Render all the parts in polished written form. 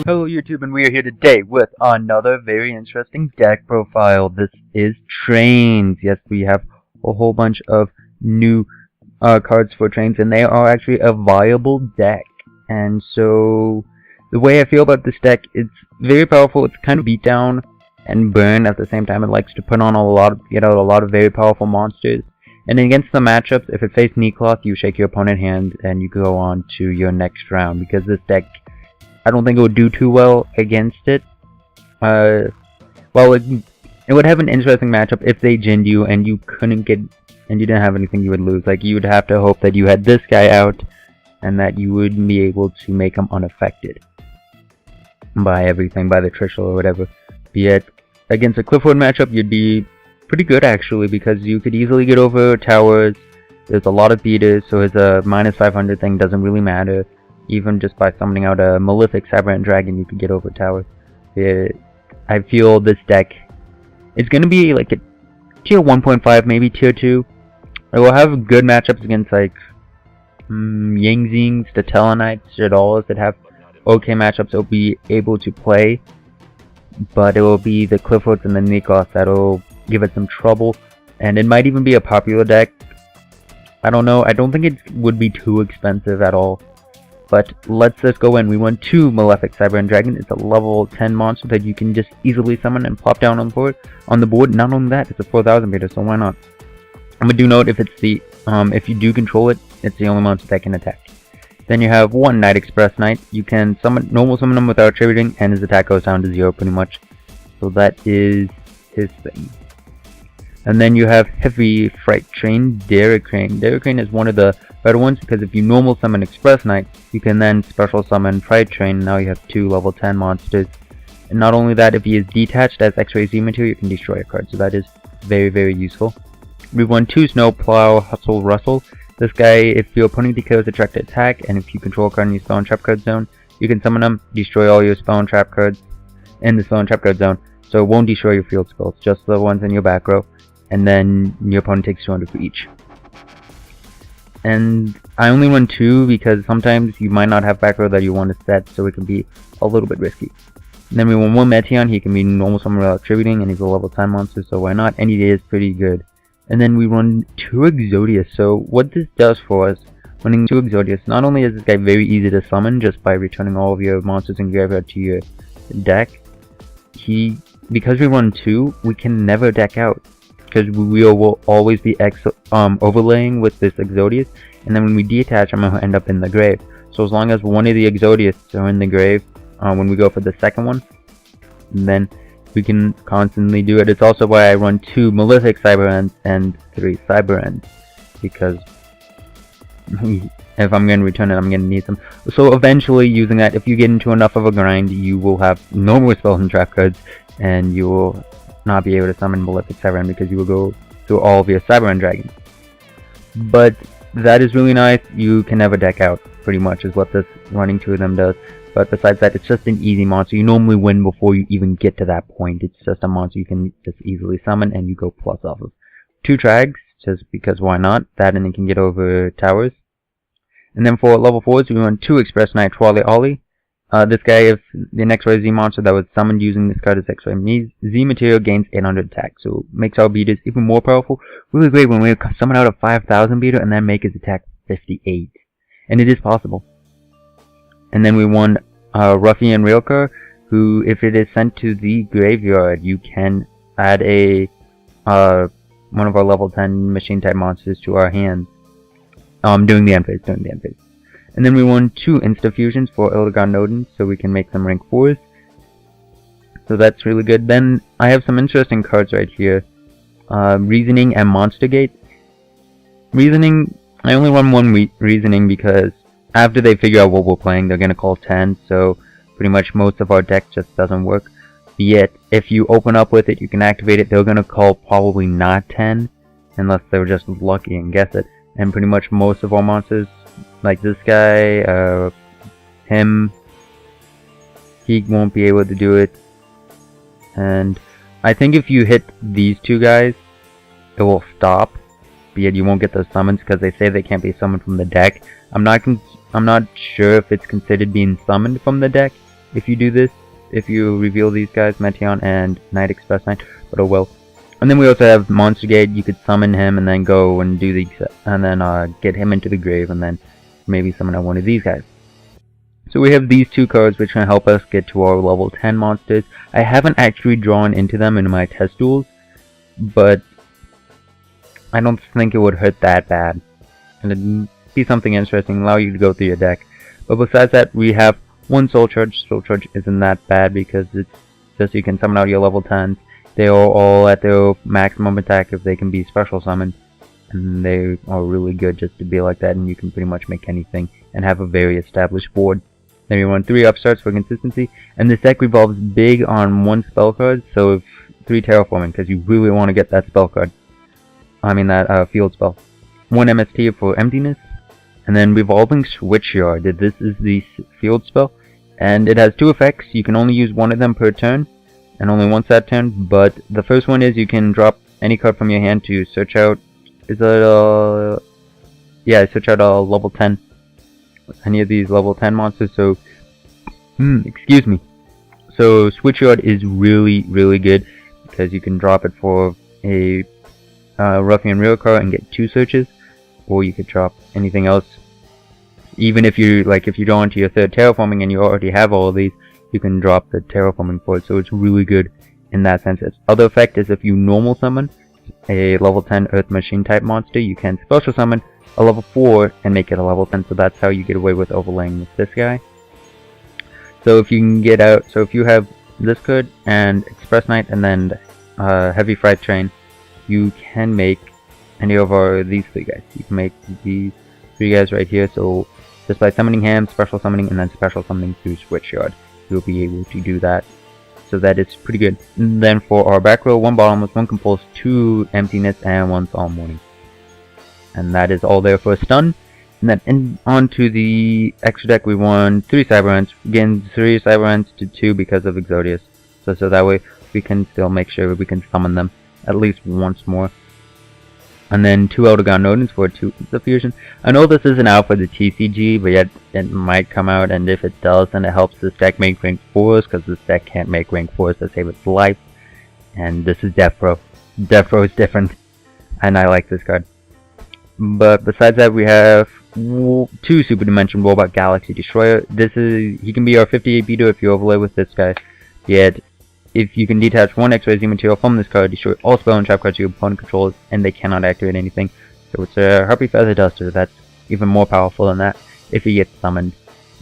Hello YouTube, and we are here today with another very interesting deck profile. This is Trains. Yes, we have a whole bunch of new cards for Trains, and they are actually a viable deck. And so, the way I feel about this deck, it's very powerful. It's kind of beat down and burn at the same time. It likes to put on a lot of very powerful monsters. And against the matchups, if it faces knee cloth, you shake your opponent's hand and you go on to your next round, because this deck, I don't think it would do too well against it. Well, it would have an interesting matchup if they ginned you and you couldn't get, and you didn't have anything you would lose. Like, you would have to hope that you had this guy out and that you wouldn't be able to make him unaffected by everything, by the Trishul or whatever. Yet, against a Clifford matchup, you'd be pretty good actually, because you could easily get over towers. There's a lot of beaters, so his minus 500 thing doesn't really matter. Even just by summoning out a Malefic Cyber Dragon, you could get over towers. I feel this deck is going to be like a tier 1.5, maybe tier 2. It will have good matchups against like Yangzings, the Telenites, Shadows that have okay matchups it'll be able to play. But it will be the Cliffords and the Nikos that'll give it some trouble. And it might even be a popular deck. I don't know. I don't think it would be too expensive at all. But let's just go in. We run 2 Malefic Cyber Dragon. It's a level 10 monster that you can just easily summon and plop down on the board. Not only that, it's a 4000 beta, so why not? I'm gonna do note, if it's the if you do control it, it's the only monster that can attack. Then you have 1 Night Express Knight. You can normal summon him without attributing, and his attack goes down to 0 pretty much. So that is his thing. And then you have Heavy Freight Train, Derrick Crane. Derrick Crane is one of the better ones, because if you normal summon Express Knight, you can then special summon Freight Train. Now you have 2 level 10 monsters. And not only that, if he is detached as X-Ray Z material, you can destroy a card. So that is very, very useful. We run 2 Snowplow Hustle Rustle. This guy, if your opponent declares a track to attack, and if you control a card in your spell and trap card zone, you can summon him, destroy all your spell and trap cards in the spell and trap card zone. So it won't destroy your field spells, just the ones in your back row. And then your opponent takes 200 for each. And I only run 2 because sometimes you might not have back row that you want to set, so it can be a little bit risky. And then we run 1 Meteon. He can be normal summon without attributing, and he's a level 10 monster, so why not? And he is pretty good. And then we run 2 Exodius. So what this does for us, running 2 Exodius, not only is this guy very easy to summon just by returning all of your monsters in graveyard to your deck, because we run 2, we can never deck out. Because we will always be overlaying with this Exodius, and then when we detach, I'm going to end up in the grave. So as long as one of the Exodius are in the grave, when we go for the second one, then we can constantly do it. It's also why I run 2 Malefic Cyber Ends and 3 Cyber Ends, because if I'm going to return it, I'm going to need them. So eventually, using that, if you get into enough of a grind, you will have no more spells and trap cards, and you will not be able to summon Malefic Cyber End, because you will go through all of your Cyber End dragons. But that is really nice. You can never deck out, pretty much, is what this running 2 of them does. But besides that, it's just an easy monster. You normally win before you even get to that point. It's just a monster you can just easily summon, and you go plus off of 2 Trags, just because why not? That, and it can get over towers. And then for level 4s, we run 2 Express Knight Twale Ollie. This guy, if the X-Ray Z monster that was summoned using this card as X-Ray Z material, gains 800 attack, so it makes our beaters even more powerful. Really great when we summon out a 5000 beater and then make his attack 58. And it is possible. And then we won Ruffian Railcar, who, if it is sent to the graveyard, you can add a one of our level 10 machine type monsters to our hands. Doing the end phase. And then we won 2 Insta-Fusions for Illigan Nodens, so we can make them rank 4s. So that's really good. Then I have some interesting cards right here. Reasoning and Monster Gate. Reasoning, I only run 1 Reasoning because after they figure out what we're playing, they're going to call 10, so pretty much most of our deck just doesn't work. Yet, if you open up with it, you can activate it, they're going to call probably not 10, unless they're just lucky and guess it. And pretty much most of our monsters, like this guy, him, he won't be able to do it. And I think if you hit these 2 guys, it will stop. But yet you won't get those summons, because they say they can't be summoned from the deck. I'm not sure if it's considered being summoned from the deck, if you do this, if you reveal these guys, Meteon and Night Express Knight, but oh well. And then we also have Monster Gate. You could summon him and then go and do these, and then get him into the grave, and then maybe summon out one of these guys. So we have these two cards which can help us get to our level 10 monsters. I haven't actually drawn into them in my test duels, but I don't think it would hurt that bad. And it'd be something interesting, allow you to go through your deck. But besides that, we have one Soul Charge. Soul Charge isn't that bad because it's just you can summon out your level 10s. They are all at their maximum attack if they can be special summoned. And they are really good just to be like that, and you can pretty much make anything and have a very established board. Then we run 3 upstarts for consistency, and this deck revolves big on 1 spell card, so if 3 terraforming, because you really want to get that spell card. I mean that field spell. 1 MST for emptiness, and then revolving Switchyard. This is the field spell, and it has 2 effects. You can only use 1 of them per turn, and only once that turn, but the first one is you can drop any card from your hand to search out, search out a level 10. Any of these level 10 monsters, so excuse me. So Switchyard is really good because you can drop it for a Ruffian Real card and get 2 searches, or you could drop anything else. Even if you if you go into your 3rd terraforming and you already have all of these, you can drop the terraforming for it, so it's really good in that sense. Its other effect is if you normal summon a level 10 Earth Machine type monster, you can special summon a level 4 and make it a level 10, so that's how you get away with overlaying with this guy. So if you can get out, so if you have this card and Express Knight and then Heavy Freight Train, you can make any of these 3 guys. You can make these 3 guys right here, so just by summoning him, special summoning, and then special summoning through Switchyard, you'll be able to do that. So that is pretty good. And then for our back row, 1 Bottomless, 1 Compulse, 2 Emptiness, and 1 Solemn Warning. And that is all there for a stun. And then onto the extra deck, we won 3 Cyberants. Again, 3 Cyberants to 2 because of Exodius. So that way we can still make sure we can summon them at least once more. And then 2 Eldergon Nodens for 2 Fusion. I know this isn't out for the TCG, but yet it might come out, and if it does, then it helps this deck make rank 4s, because this deck can't make rank 4s to save its life. And this is Death Row. Death Row is different, and I like this card. But besides that, we have 2 Super Dimension Robot Galaxy Destroyer. He can be our 58 beater if you overlay with this guy. Yet, if you can detach 1 X-Ray Z material from this card, destroy all spell and trap cards your opponent controls, and they cannot activate anything. So it's a Harpy Feather Duster. That's even more powerful than that if he gets summoned.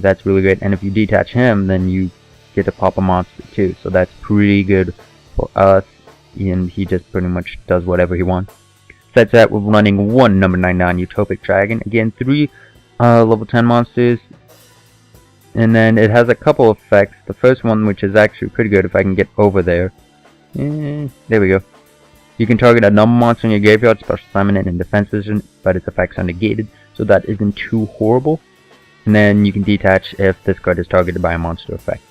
That's really great. And if you detach him, then you get to pop a monster too. So that's pretty good for us. And he just pretty much does whatever he wants. Besides that, we're running 1 number 99 Utopic Dragon. Again, 3 level 10 monsters. And then it has a couple of effects. The first one, which is actually pretty good if I can get over there. There we go. You can target a number monster in your graveyard, special summon it in defense position, but its effects are negated, so that isn't too horrible. And then you can detach if this card is targeted by a monster effect.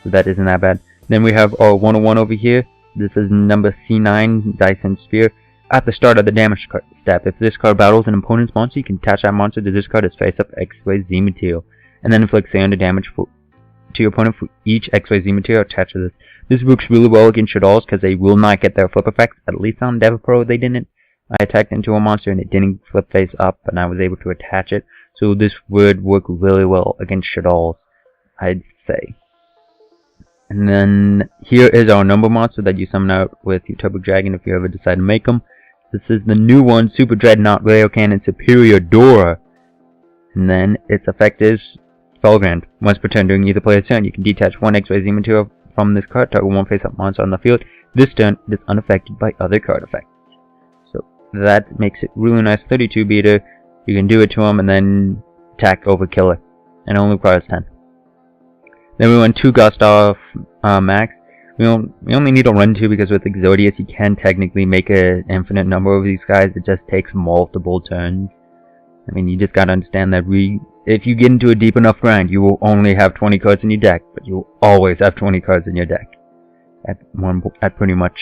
So that isn't that bad. Then we have our 101 over here. This is number C9, Dyson Sphere. At the start of the damage step, if this card battles an opponent's monster, you can attach that monster to this card as face-up XYZ material, and then inflict standard damage to your opponent for each XYZ material attached to this. This works really well against Shaddolls because they will not get their flip effects. At least on Dev Pro they didn't. I attacked into a monster and it didn't flip face up, and I was able to attach it. So this would work really well against Shaddolls, I'd say. And then here is our number monster that you summon out with Utopic Dragon if you ever decide to make them. This is the new one, Super Dreadnought Rail Cannon Superior Dora. And then its effect is Spellgrand. Once per turn during either player's turn, you can detach 1 XYZ material from this card, target 1 face-up monster on the field. This turn, it is unaffected by other card effects. So that makes it really nice. 32 beater. You can do it to him and then attack overkiller. And it only requires 10. Then we run 2 Gustav Max. We only need to run 2 because with Exodius you can technically make an infinite number of these guys. It just takes multiple turns. I mean, you just gotta understand that if you get into a deep enough grind, you will only have 20 cards in your deck, but you will always have 20 cards in your deck. At pretty much.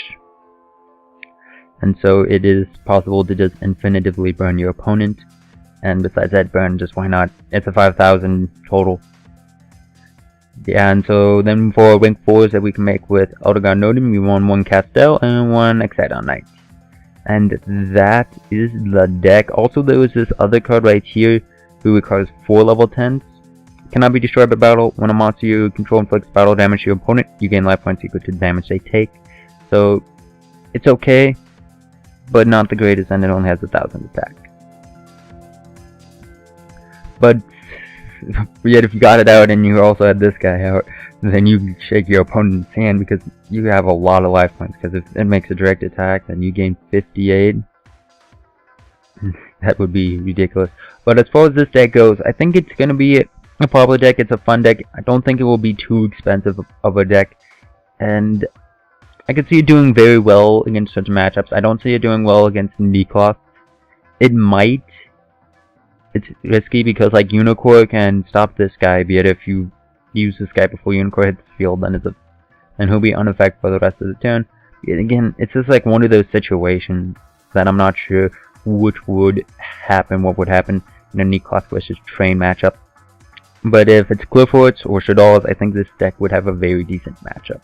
And so it is possible to just infinitively burn your opponent. And besides that burn, just why not? It's a 5,000 total. Yeah, and so then for rank 4s that we can make with Eldergard Nodin, we want 1 Castell and 1 Exciton Knight. And that is the deck. Also, there was this other card right here who requires 4 level 10s. Cannot be destroyed by battle. When a monster you control inflicts battle damage to your opponent, you gain life points equal to the damage they take. So, it's okay, but not the greatest, and it only has 1,000 attack. But yet if you got it out and you also had this guy out, then you shake your opponent's hand because you have a lot of life points. Because if it makes a direct attack, then you gain 58. That would be ridiculous. But as far as this deck goes, I think it's going to be a popular deck. It's a fun deck. I don't think it will be too expensive of a deck. And I can see it doing very well against such matchups. I don't see it doing well against Niklas. It might. It's risky because like Unicorn can stop this guy, be it if you use this guy before Unicorn hits the field, then he'll be unaffected for the rest of the turn. Yet again, it's just like one of those situations that I'm not sure which would happen, what would happen in a Niklas versus Train matchup. But if it's Clifford's or Shadal's, I think this deck would have a very decent matchup.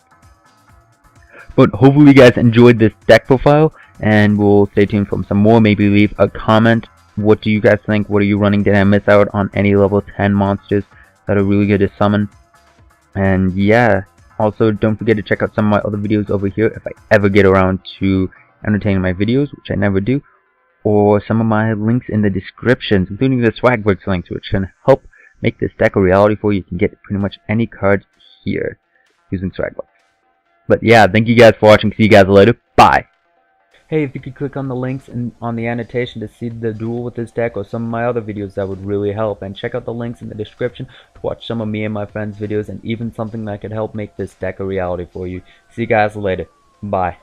But hopefully you guys enjoyed this deck profile, and we'll stay tuned for some more. Maybe leave a comment. What do you guys think? What are you running? Did I miss out on any level 10 monsters that are really good to summon? And yeah, also don't forget to check out some of my other videos over here if I ever get around to entertaining my videos, which I never do, or some of my links in the descriptions, including the Swagworks links, which can help make this deck a reality for you. You can get pretty much any cards here using Swagworks. But yeah, thank you guys for watching. See you guys later. Bye. Hey, if you could click on the links on the annotation to see the duel with this deck or some of my other videos, that would really help. And check out the links in the description to watch some of me and my friends' videos, and even something that could help make this deck a reality for you. See you guys later. Bye.